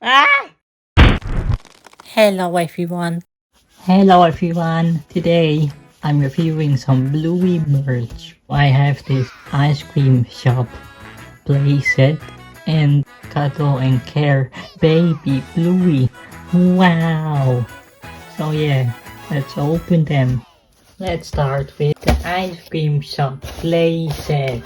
Ah! Hello everyone. Hello everyone. Today I'm reviewing some Bluey merch. I have this ice cream shop playset and Cuddle and Care baby Bluey. Wow. So yeah, let's open them. Let's start with the ice cream shop playset.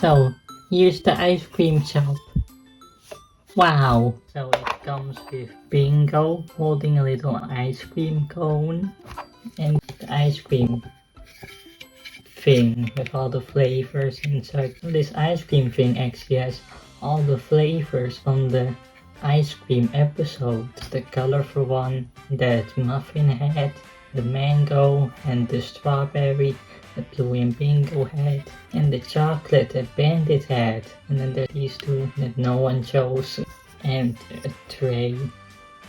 So here's the ice cream shop. Wow! So it comes with Bingo holding a little ice cream cone and the ice cream thing with all the flavors inside. This ice cream thing actually has all the flavors from the ice cream episode. The colorful one that Muffin had, the mango and the strawberry that Bluey and Bingo had, and the chocolate that Bandit had. And then there's these two that no one chose, and a tray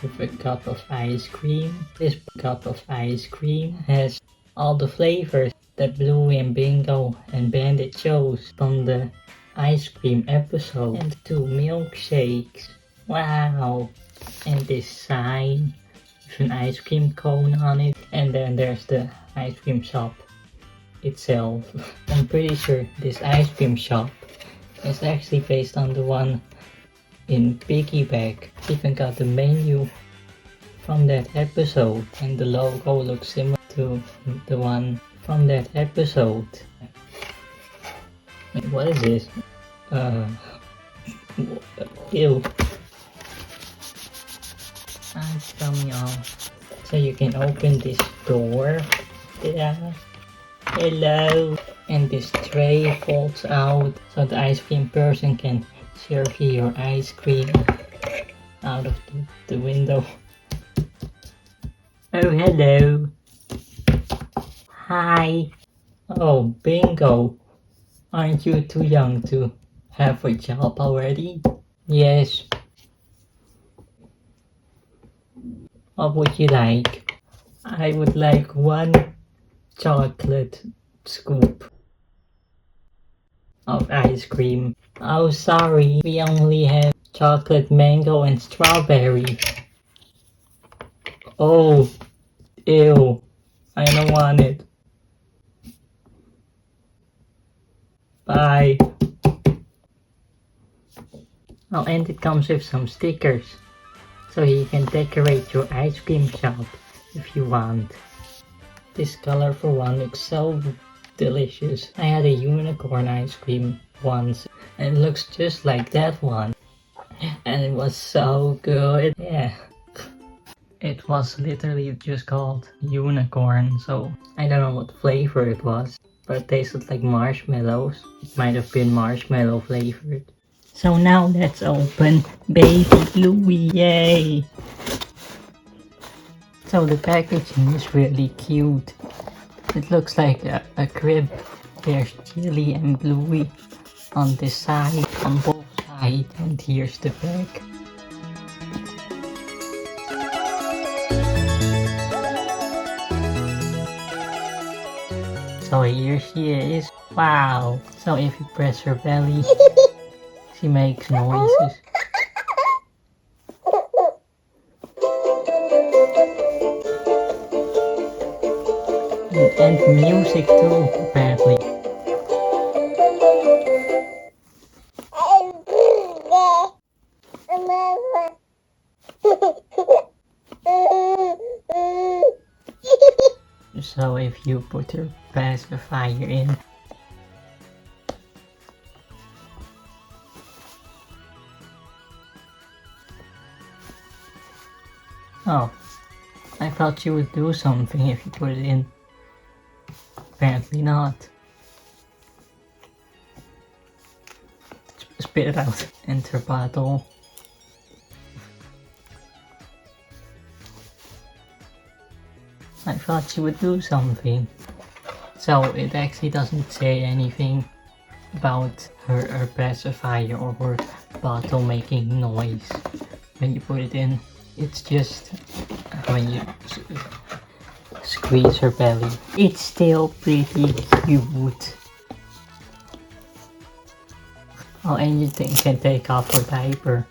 with a cup of ice cream. This cup of ice cream has all the flavors that Bluey and Bingo and Bandit chose from the ice cream episode. And two milkshakes. Wow! And this sign with an ice cream cone on it. And then there's the ice cream shop itself. I'm pretty sure this ice cream shop is actually based on the one in Piggyback. Even got the menu from that episode, and the logo looks similar to the one from that episode. Wait, what is this? Ew. It's coming off. So you can open this door. Ta-da. Hello. And this tray folds out so the ice cream person can serve you your ice cream out of the window. Oh, hello. Hi. Oh, Bingo. Aren't you too young to have a job already? Yes. What would you like? I would like one chocolate scoop of ice cream. Oh, sorry. We only have chocolate, mango, and strawberry. Oh, ew. I don't want it. Bye. Oh, and it comes with some stickers, so you can decorate your ice cream shop if you want. This colorful one looks so delicious. I had a unicorn ice cream once, and it looks just like that one. And it was so good. Yeah. It was literally just called unicorn, so I don't know what flavor it was, but it tasted like marshmallows. It might have been marshmallow flavored. So now let's open Baby Bluey, yay! So the packaging is really cute. It looks like a crib. There's Chili and Bluey on this side, on both sides, and here's the back. So here she is. Wow! So if you press her belly, she makes noises. And music too, apparently. So if you put your pacifier in, oh, I thought you would do something if you put it in. Apparently not. Spit it out. Enter bottle. I thought she would do something. So it actually doesn't say anything about her pacifier or her bottle making noise when you put it in. It's just when you squeeze her belly. It's still pretty cute. Oh, and you can take off her diaper.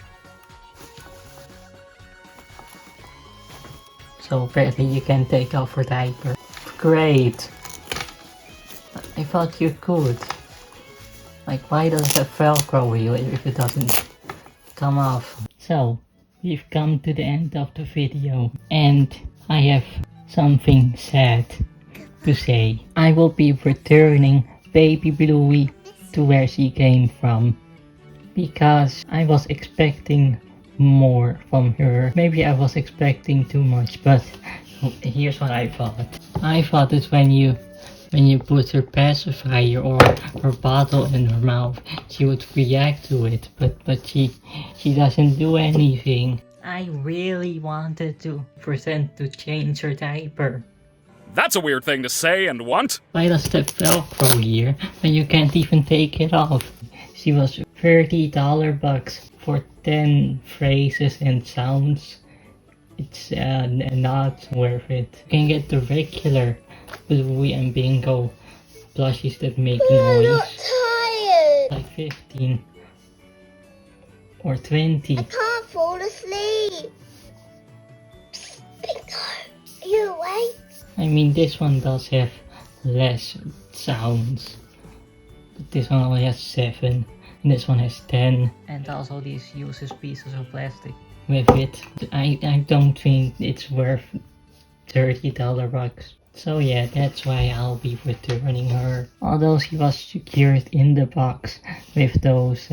So apparently you can take off her diaper. Great! I thought you could. Like, why does it have Velcro wheel if it doesn't come off? So, we've come to the end of the video, and I have something sad to say. I will be returning baby Bluey to where she came from, because I was expecting more from her. Maybe I was expecting too much, but here's what I thought. I thought that when you put her pacifier or her bottle in her mouth, she would react to it, but she doesn't do anything. I really wanted to pretend to change her diaper. That's a weird thing to say and want. Why does that Velcro here when you can't even take it off? She was $30 bucks for 10 phrases and sounds. It's not worth it. You can get the regular Bluey and Bingo plushies that make noise. I'm not tired. Like 15 or 20. I can't fall asleep. Psst, Bingo, are you awake? I mean, this one does have less sounds. But this one only has 7. And this one has 10. And also these uses pieces of plastic with it. I don't think it's worth $30 bucks. So yeah, that's why I'll be returning her. Although she was secured in the box with those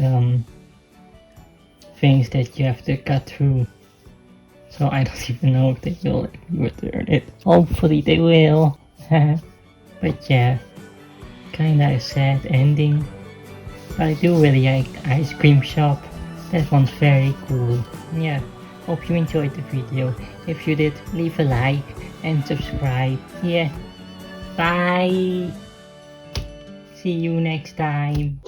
things that you have to cut through. So I don't even know if they will let me return it. Hopefully they will. But yeah, kinda a sad ending. But I do really like Ice Cream Shop. That one's very cool. Yeah, hope you enjoyed the video. If you did, leave a like and subscribe. Yeah, bye! See you next time.